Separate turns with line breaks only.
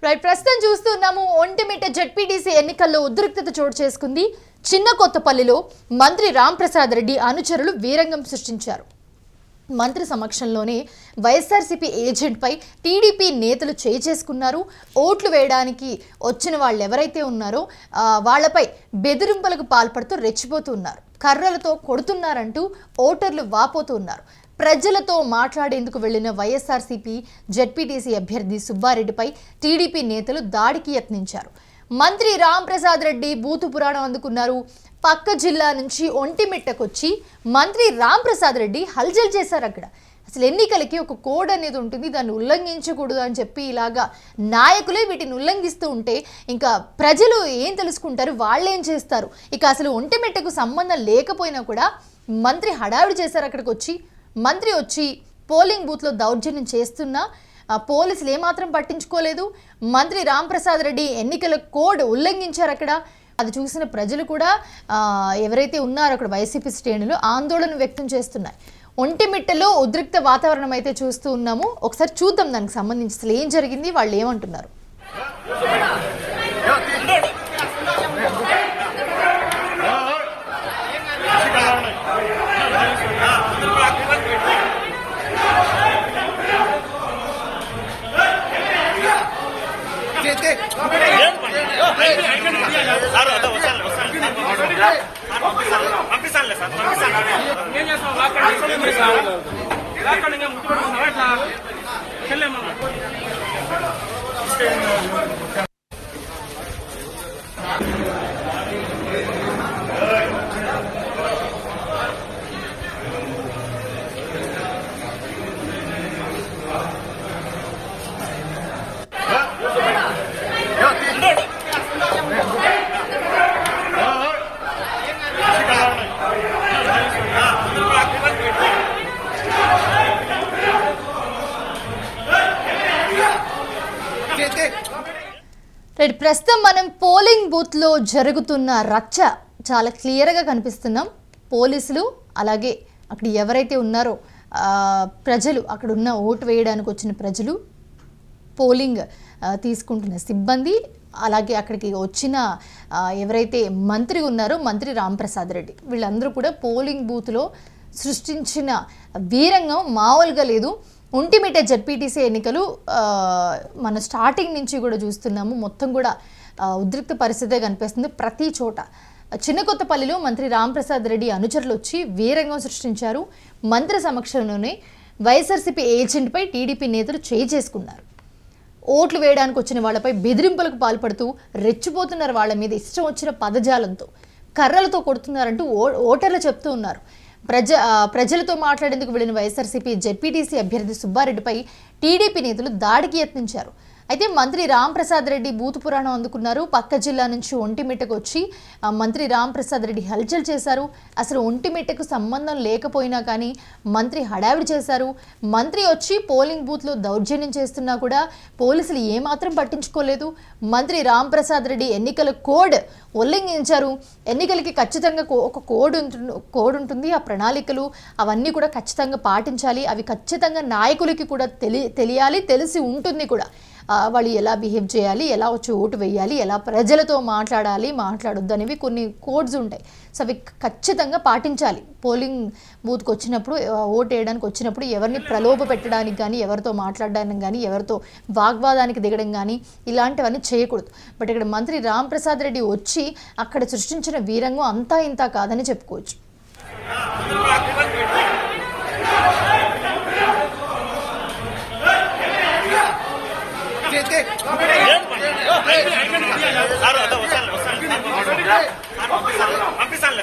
ప్రస్తుతం చూస్తున్నాము ఒంటిమిట్ట జెడ్పీటీసీ ఎన్నికల్లో ఉద్రిక్తత చోటు చేసుకుంది. చిన్న కొత్తపల్లిలో మంత్రి రాంప్రసాద్ రెడ్డి అనుచరులు వీరంగం సృష్టించారు. మంత్రి సమక్షంలోనే వైఎస్ఆర్సీపీ ఏజెంట్ పై టీడీపీ నేతలు చేసుకున్నారు. ఓట్లు వేయడానికి వచ్చిన వాళ్ళు ఎవరైతే ఉన్నారో వాళ్ళపై బెదిరింపులకు పాల్పడుతూ రెచ్చిపోతున్నారు. కర్రలతో కొడుతున్నారంటూ ఓటర్లు వాపోతున్నారు. ప్రజలతో మాట్లాడేందుకు వెళ్లిన వైఎస్ఆర్సీపీ జెడ్పీటీసీ అభ్యర్థి సుబ్బారెడ్డిపై టీడీపీ నేతలు దాడికి యత్నించారు. మంత్రి రాంప్రసాద్ రెడ్డి బూతు పురాణం అందుకున్నారు. పక్క జిల్లా నుంచి ఒంటిమిట్టకొచ్చి మంత్రి రాంప్రసాద్ రెడ్డి హల్చల్ చేశారు. అక్కడ అసలు ఎన్నికలకి ఒక కోడ్ అనేది ఉంటుంది, దాన్ని ఉల్లంఘించకూడదు అని చెప్పి ఇలాగా నాయకులే వీటిని ఉల్లంఘిస్తూ ఉంటే ఇంకా ప్రజలు ఏం తెలుసుకుంటారు, వాళ్ళేం చేస్తారు. ఇక అసలు ఒంటిమిట్టకు సంబంధం లేకపోయినా కూడా మంత్రి హడావిడి చేశారు. అక్కడికి వచ్చి మంత్రి వచ్చి పోలింగ్ బూత్లో దౌర్జన్యం చేస్తున్నా పోలీసులు ఏమాత్రం పట్టించుకోలేదు. మంత్రి రాంప్రసాద్ రెడ్డి ఎన్నికల కోడ్ ఉల్లంఘించారు. అక్కడ అది చూసిన ప్రజలు కూడా ఎవరైతే ఉన్నారో అక్కడ వైసీపీ శ్రేణులు ఆందోళన వ్యక్తం చేస్తున్నాయి. ఒంటిమిట్టలో ఉద్రిక్త వాతావరణం అయితే చూస్తూ ఉన్నాము. ఒకసారి చూద్దాం దానికి సంబంధించి అసలు ఏం జరిగింది, వాళ్ళు ఏమంటున్నారు. ప్రస్తుతం మనం పోలింగ్ బూత్ లో జరుగుతున్న రచ్చ చాలా క్లియర్గా కనిపిస్తున్నాం. పోలీసులు అలాగే అక్కడ ఎవరైతే ఉన్నారో ప్రజలు, అక్కడ ఉన్న ఓటు వేయడానికి వచ్చిన ప్రజలు, పోలింగ్ తీసుకుంటున్న సిబ్బంది, అలాగే అక్కడికి వచ్చిన ఎవరైతే మంత్రి ఉన్నారో మంత్రి రాంప్రసాద్ రెడ్డి, వీళ్ళందరూ కూడా పోలింగ్ బూత్లో సృష్టించిన వీరంగం మామూలుగా లేదు. ఒంటిమిట్ట జెడ్పీటీసీ ఎన్నికలు మన స్టార్టింగ్ నుంచి కూడా చూస్తున్నాము. మొత్తం కూడా ఉద్రిక్త పరిస్థితే కనిపిస్తుంది ప్రతి చోట. చిన్న కొత్తపల్లిలో మంత్రి రాంప్రసాద్ రెడ్డి అనుచరులు వచ్చి వీరంగం సృష్టించారు. మంత్రి సమక్షంలోనే వైఎస్ఆర్సీపీ ఏజెంట్పై టీడీపీ నేతలు చేసుకున్నారు. ఓట్లు వేయడానికి వచ్చిన వాళ్ళపై బెదిరింపులకు పాల్పడుతూ రెచ్చిపోతున్నారు. వాళ్ళ మీద ఇష్టం వచ్చిన పదజాలంతో కర్రలతో కొడుతున్నారంటూ ఓటర్లు చెప్తూ ఉన్నారు. ప్రజలతో మాట్లాడేందుకు వెళ్లిన వైఎస్ఆర్సీపీ జెడ్పీటీసీ అభ్యర్థి సుబ్బారెడ్డిపై టీడీపీ నేతలు దాడికి యత్నించారు. అయితే మంత్రి రాంప్రసాద్ రెడ్డి బూతు పురాణం అందుకున్నారు. పక్క జిల్లా నుంచి ఒంటిమిట్టకు వచ్చి మంత్రి రాంప్రసాద్ రెడ్డి హల్చల్ చేశారు. అసలు ఒంటిమిట్టకు సంబంధం లేకపోయినా కానీ మంత్రి హడావిడి చేశారు. మంత్రి వచ్చి పోలింగ్ బూత్లో దౌర్జన్యం చేస్తున్నా కూడా పోలీసులు ఏమాత్రం పట్టించుకోలేదు. మంత్రి రాంప్రసాద్ రెడ్డి ఎన్నికల కోడ్ ఉల్లంఘించారు. ఎన్నికలకి ఖచ్చితంగా ఒక కోడ్ ఉంటుంది. ఆ ప్రణాళికలు అవన్నీ కూడా ఖచ్చితంగా పాటించాలి. అవి ఖచ్చితంగా నాయకులకి కూడా తెలియాలి, తెలిసి ఉంటుంది కూడా. వాళ్ళు ఎలా బిహేవ్ చేయాలి, ఎలా వచ్చి ఓటు వేయాలి, ఎలా ప్రజలతో మాట్లాడొద్దు అనేవి కొన్ని కోడ్స్ ఉంటాయి. సో అవి ఖచ్చితంగా పాటించాలి. పోలింగ్ బూత్కి వచ్చినప్పుడు, ఓటు వేయడానికి వచ్చినప్పుడు ఎవరిని ప్రలోభ పెట్టడానికి కానీ, ఎవరితో మాట్లాడడానికి కానీ, ఎవరితో వాగ్వాదానికి దిగడం కానీ ఇలాంటివన్నీ చేయకూడదు. బట్ ఇక్కడ మంత్రి రాంప్రసాద్ రెడ్డి వచ్చి అక్కడ సృష్టించిన వీరంగం అంతా ఇంతా కాదని చెప్పుకోవచ్చు.
పంపిస్తాను